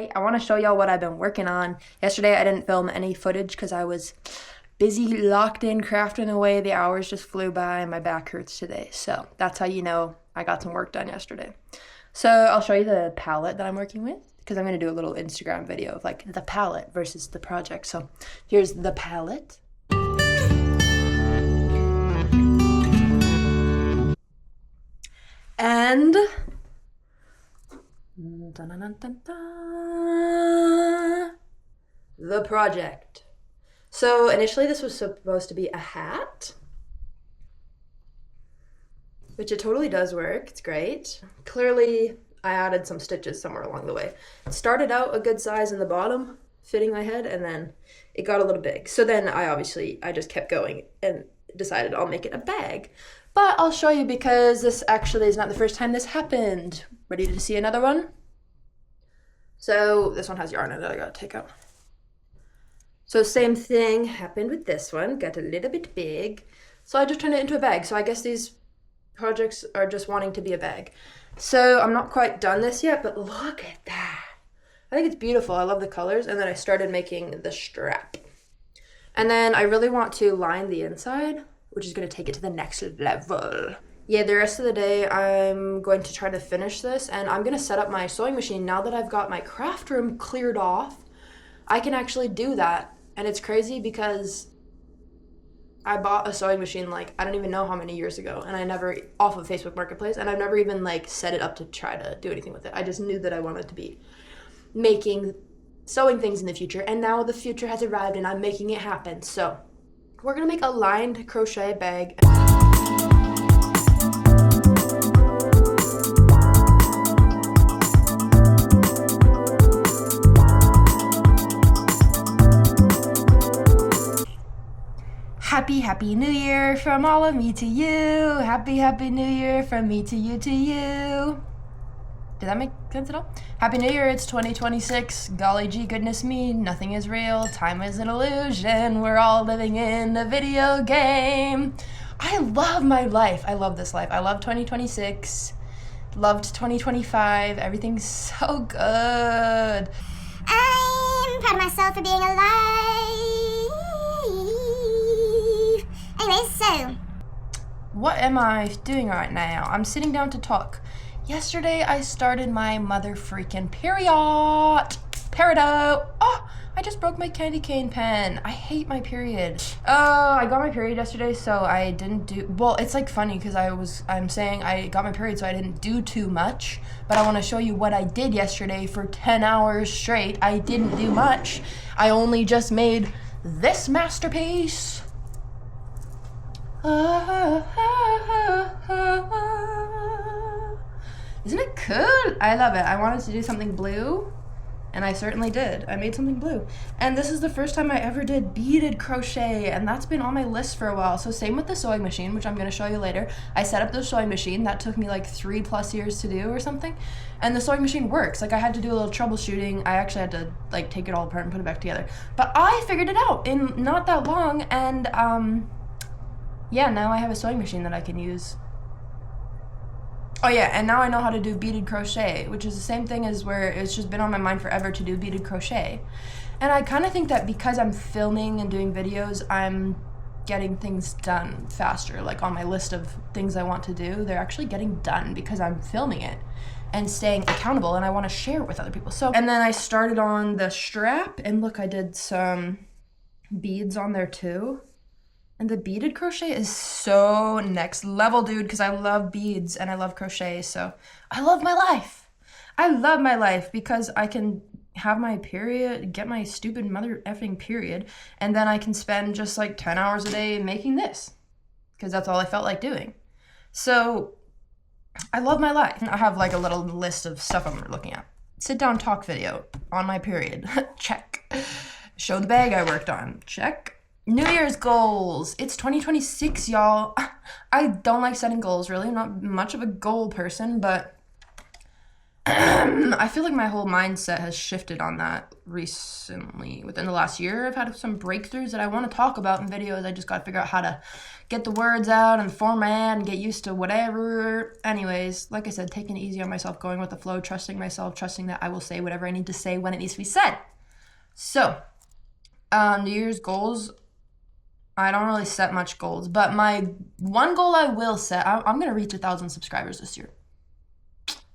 Hi, I want to show y'all what I've been working on. Yesterday I didn't film any footage because I was busy locked in crafting away. The hours just flew by and my back hurts today. So that's how you know I got some work done yesterday. So I'll show you the palette that I'm working with because I'm going to do a little Instagram video of like the palette versus the project. So here's the palette. And the project. So initially this was supposed to be a hat, which it totally does work. It's great. Clearly I added some stitches somewhere along the way. It started out a good size in the bottom, fitting my head, and then it got a little big. So then I just kept going and decided I'll make it a bag. But I'll show you because this actually is not the first time this happened. Ready to see another one? So this one has yarn in it I gotta take out. So same thing happened with this one, got a little bit big. So I just turned it into a bag. So I guess these projects are just wanting to be a bag. So I'm not quite done this yet, but look at that. I think it's beautiful. I love the colors. And then I started making the strap. And then I really want to line the inside, which is going to take it to the next level. Yeah, the rest of the day I'm going to try to finish this, and I'm going to set up my sewing machine. Now that I've got my craft room cleared off, I can actually do that. And it's crazy because I bought a sewing machine like I don't even know how many years ago, and I never, off of Facebook Marketplace, and I've never even like set it up to try to do anything with it. I just knew that I wanted to be making sewing things in the future, and now the future has arrived and I'm making it happen. So we're gonna make a lined crochet bag. Happy New Year from all of me to you. Happy New Year from me to you to you. Did that make sense at all? Happy New Year, it's 2026. Golly gee, goodness me, nothing is real. Time is an illusion. We're all living in a video game. I love my life. I love this life. I love 2026. Loved 2025. Everything's so good. I'm proud of myself for being alive. Anyway, so what am I doing right now? I'm sitting down to talk. Yesterday I started my mother freaking period. Peridot. Oh, I just broke my candy cane pen. I hate my period. Oh, I got my period yesterday, so I didn't do, well, it's like funny because I'm saying I got my period, so I didn't do too much, but I want to show you what I did yesterday for 10 hours straight. I didn't do much. I only just made this masterpiece. Isn't it cool? I love it. I wanted to do something blue, and I certainly did. I made something blue. And this is the first time I ever did beaded crochet, and that's been on my list for a while. So same with the sewing machine, which I'm going to show you later. I set up the sewing machine. That took me like 3+ years to do or something. And the sewing machine works. Like I had to do a little troubleshooting. I actually had to like take it all apart and put it back together. But I figured it out in not that long, and yeah, now I have a sewing machine that I can use. Oh yeah, and now I know how to do beaded crochet, which is the same thing as where it's just been on my mind forever to do beaded crochet. And I kind of think that because I'm filming and doing videos, I'm getting things done faster. Like on my list of things I want to do, they're actually getting done because I'm filming it and staying accountable, and I want to share it with other people. So, and then I started on the strap, and look, I did some beads on there too. And the beaded crochet is so next level, dude, because I love beads and I love crochet, so I love my life. I love my life because I can have my period, get my stupid mother effing period, and then I can spend just like 10 hours a day making this because that's all I felt like doing. So I love my life. I have like a little list of stuff I'm looking at. Sit down talk video on my period. Check. Show the bag I worked on. Check. New Year's goals. It's 2026, y'all. I don't like setting goals, really. I'm not much of a goal person, but I feel like my whole mindset has shifted on that recently. Within the last year, I've had some breakthroughs that I want to talk about in videos. I just got to figure out how to get the words out and format and get used to whatever. Anyways, like I said, taking it easy on myself, going with the flow, trusting myself, trusting that I will say whatever I need to say when it needs to be said. So, New Year's goals, I don't really set much goals, but my one goal I will set, I'm going to reach 1,000 subscribers this year.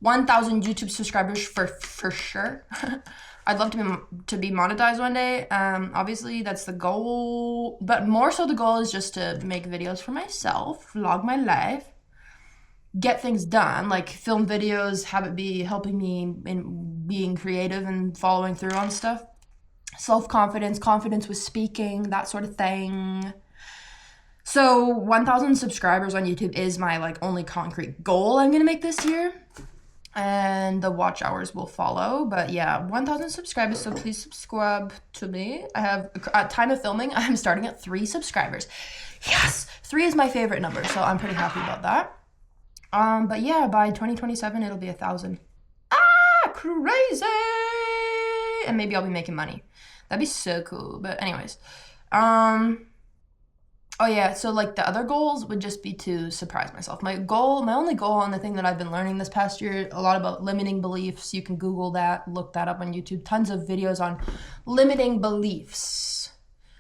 1,000 YouTube subscribers for sure. I'd love to be monetized one day. Obviously that's the goal, but more so the goal is just to make videos for myself, vlog my life, get things done, like film videos, have it be helping me in being creative and following through on stuff. Self-confidence, confidence with speaking, that sort of thing. So 1,000 subscribers on YouTube is my like only concrete goal I'm gonna make this year. And the watch hours will follow. But yeah, 1,000 subscribers, so please subscribe to me. I have, at time of filming, I'm starting at 3 subscribers. Yes! 3 is my favorite number, so I'm pretty happy about that. But yeah, by 2027, it'll be 1,000. Ah, crazy! And maybe I'll be making money. That'd be so cool. But anyways, oh yeah, so like the other goals would just be to surprise myself. My only goal, and the thing that I've been learning this past year, a lot about limiting beliefs. You can Google that, look that up on YouTube. Tons of videos on limiting beliefs.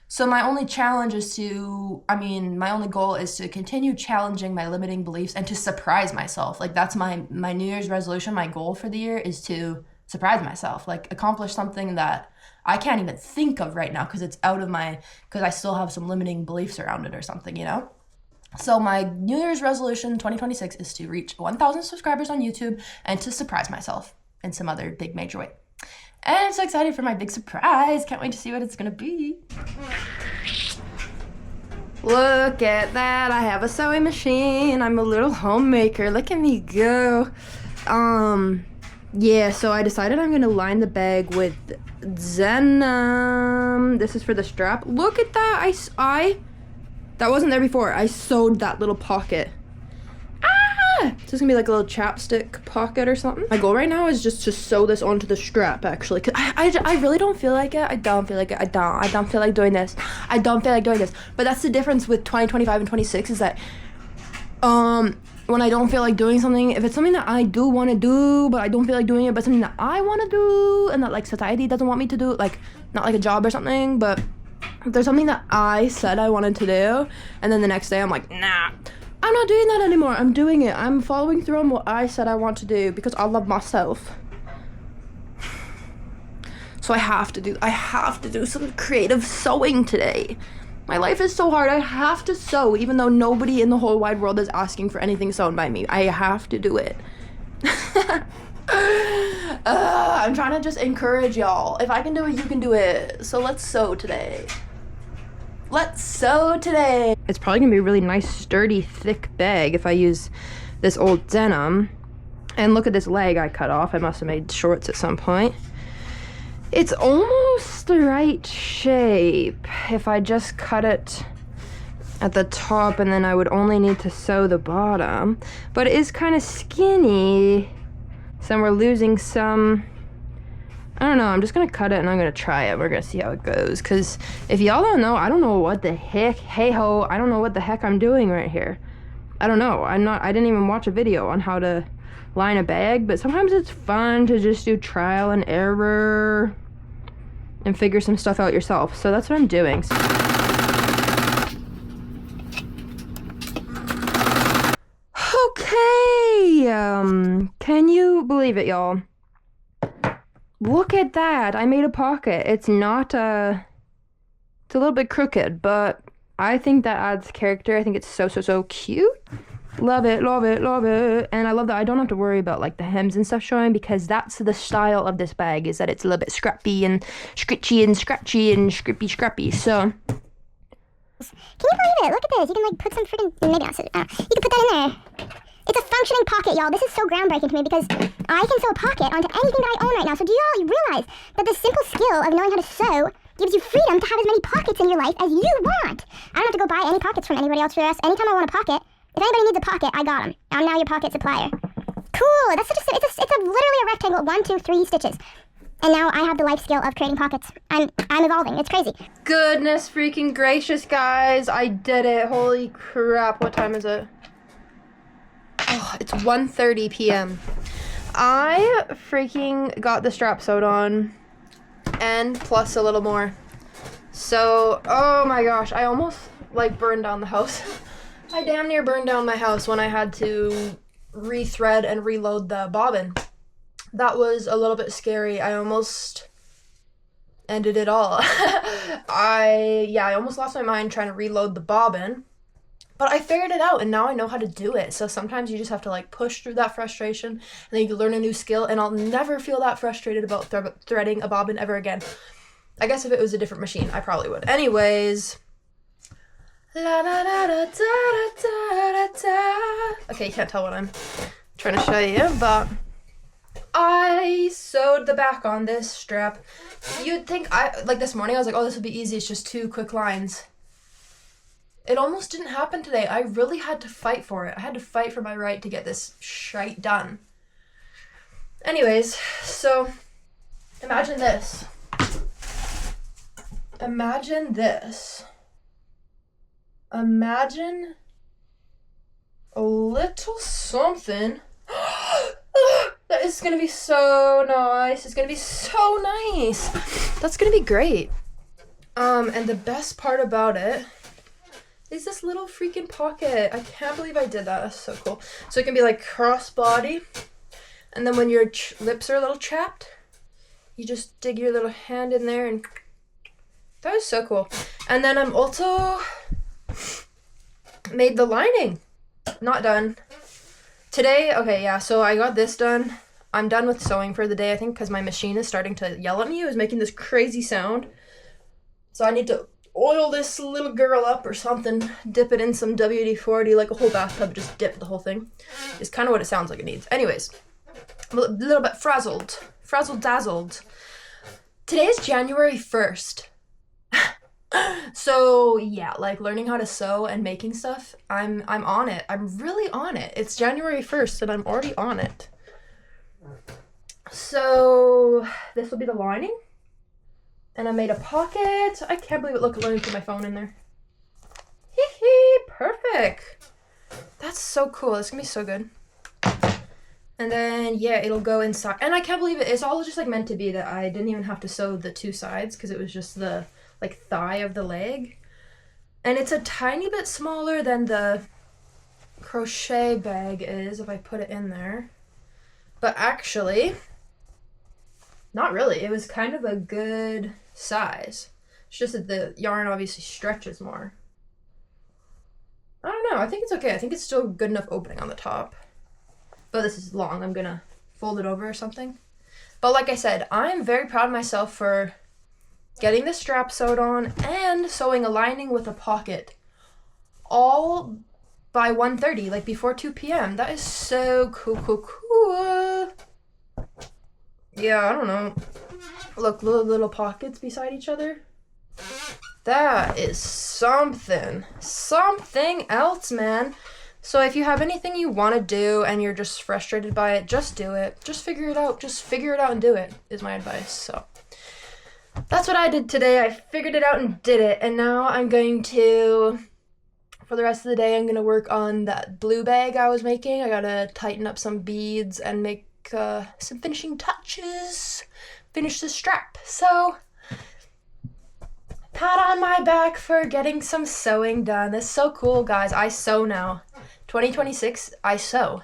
So my only challenge is my only goal is to continue challenging my limiting beliefs and to surprise myself. Like that's my New Year's resolution, my goal for the year is to surprise myself, like accomplish something that I can't even think of right now because I still have some limiting beliefs around it or something, you know? So my New Year's resolution 2026 is to reach 1,000 subscribers on YouTube and to surprise myself in some other big major way. And I'm so excited for my big surprise. Can't wait to see what it's gonna be. Look at that, I have a sewing machine. I'm a little homemaker, look at me go. Yeah, so I decided I'm gonna line the bag with Denim. This is for the strap. Look at that, that wasn't there before. I sewed that little pocket. Ah! So it's gonna be like a little chapstick pocket or something. My goal right now is just to sew this onto the strap, actually. Cause I really don't feel like it. I don't feel like it. I don't feel like doing this. I don't feel like doing this. But that's the difference with 2025 and 26 is that, when I don't feel like doing something, if it's something that I do want to do, but I don't feel like doing it, but something that I want to do, and that like society doesn't want me to do, like not like a job or something, but if there's something that I said I wanted to do, and then the next day I'm like, nah, I'm not doing that anymore. I'm doing it. I'm following through on what I said I want to do because I love myself. So I have to do some creative sewing today. My life is so hard. I have to sew, even though nobody in the whole wide world is asking for anything sewn by me. I have to do it. I'm trying to just encourage y'all. If I can do it, you can do it. So let's sew today. Let's sew today. It's probably gonna be a really nice, sturdy, thick bag if I use this old denim. And look at this leg I cut off. I must have made shorts at some point. It's almost the right shape if I just cut it at the top and then I would only need to sew the bottom. But it is kind of skinny, so we're losing some. I don't know, I'm just gonna cut it and I'm gonna try it. We're gonna see how it goes, because if y'all don't know, I don't know what the heck, hey-ho, I don't know what the heck I'm doing right here. I don't know, I didn't even watch a video on how to line a bag, but sometimes it's fun to just do trial and error and figure some stuff out yourself. So that's what I'm doing. Okay, can you believe it, y'all? Look at that, I made a pocket. It's not, it's a little bit crooked, but I think that adds character. I think it's so cute. Love it, love it, love it. And I love that I don't have to worry about like the hems and stuff showing, because that's the style of this bag, is that it's a little bit scrappy and scritchy and scratchy and scrappy. So can you believe it? Look at this. You can like put some freaking, maybe not, you can put that in there. It's a functioning pocket, y'all. This is so groundbreaking to me because I can sew a pocket onto anything that I own right now. So do y'all realize that the simple skill of knowing how to sew gives you freedom to have as many pockets in your life as you want? I don't have to go buy any pockets from anybody else for the rest. Anytime I want a pocket, if anybody needs a pocket, I got them. I'm now your pocket supplier. cool. That's such a, it's literally a rectangle, 1, 2, 3 stitches. And now I have the life skill of creating pockets. I'm evolving. It's crazy. Goodness freaking gracious, guys. I did it. Holy crap. What time is it? Oh, it's 1:30 p.m. I freaking got the strap sewed on and plus a little more. So, oh my gosh, I almost like burned down the house. I damn near burned down my house when I had to rethread and reload the bobbin. That was a little bit scary. I almost ended it all. I almost lost my mind trying to reload the bobbin. But I figured it out, and now I know how to do it. So sometimes you just have to like push through that frustration, and then you can learn a new skill, and I'll never feel that frustrated about threading a bobbin ever again. I guess if it was a different machine, I probably would. Anyways. La da da da da da da da. Okay, you can't tell what I'm trying to show you, but I sewed the back on this strap. You'd think this morning I was like, oh, this would be easy. It's just 2 quick lines. It almost didn't happen today. I really had to fight for it. I had to fight for my right to get this shite done. Anyways, so imagine this. Imagine this. Imagine a little something. That is gonna be so nice. It's gonna be so nice. That's gonna be great. And the best part about it is this little freaking pocket. I can't believe I did that. That's so cool. So it can be like crossbody, and then when your lips are a little chapped, you just dig your little hand in there, and that was so cool. And then I'm also made the lining. Not done today. Okay, yeah, so I got this done. I'm done with sewing for the day, I think, because my machine is starting to yell at me. It was making this crazy sound. So I need to oil this little girl up or something. Dip it in some WD-40, like a whole bathtub, just dip the whole thing. It's kind of what it sounds like it needs. Anyways, I'm a little bit frazzled-dazzled. Today is January 1st. So yeah, like learning how to sew and making stuff, I'm on it. I'm really on it. It's January 1st and I'm already on it. So this will be the lining. And I made a pocket. I can't believe it. Look, let me put my phone in there. Hee hee, perfect. That's so cool. It's gonna be so good. And then, yeah, it'll go inside. And I can't believe it. It's all just like meant to be that I didn't even have to sew the 2 sides because it was just the like thigh of the leg. And it's a tiny bit smaller than the crochet bag is if I put it in there. But actually, not really. It was kind of a good size. It's just that the yarn obviously stretches more. I don't know. I think it's okay. I think it's still good enough opening on the top. But this is long. I'm gonna fold it over or something. But like I said, I'm very proud of myself for getting the strap sewed on and sewing a lining with a pocket all by 1:30, like before 2 p.m. That is so cool. Yeah, I don't know. Look, little pockets beside each other. That is something else, man. So if you have anything you want to do and you're just frustrated by it, just do it. Just figure it out. Just figure it out and do it is my advice. So that's what I did today. I figured it out and did it. And now I'm going to, for the rest of the day, I'm going to work on that blue bag I was making. I got to tighten up some beads and make some finishing touches. Finish the strap. So pat on my back for getting some sewing done. That's so cool, guys. I sew now. 2026, I sew.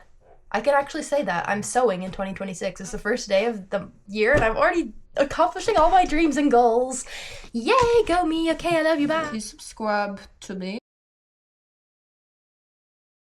I can actually say that. I'm sewing in 2026. It's the first day of the year, and I'm already accomplishing all my dreams and goals. Yay, go me. Okay, I love you. Bye. Please subscribe to me.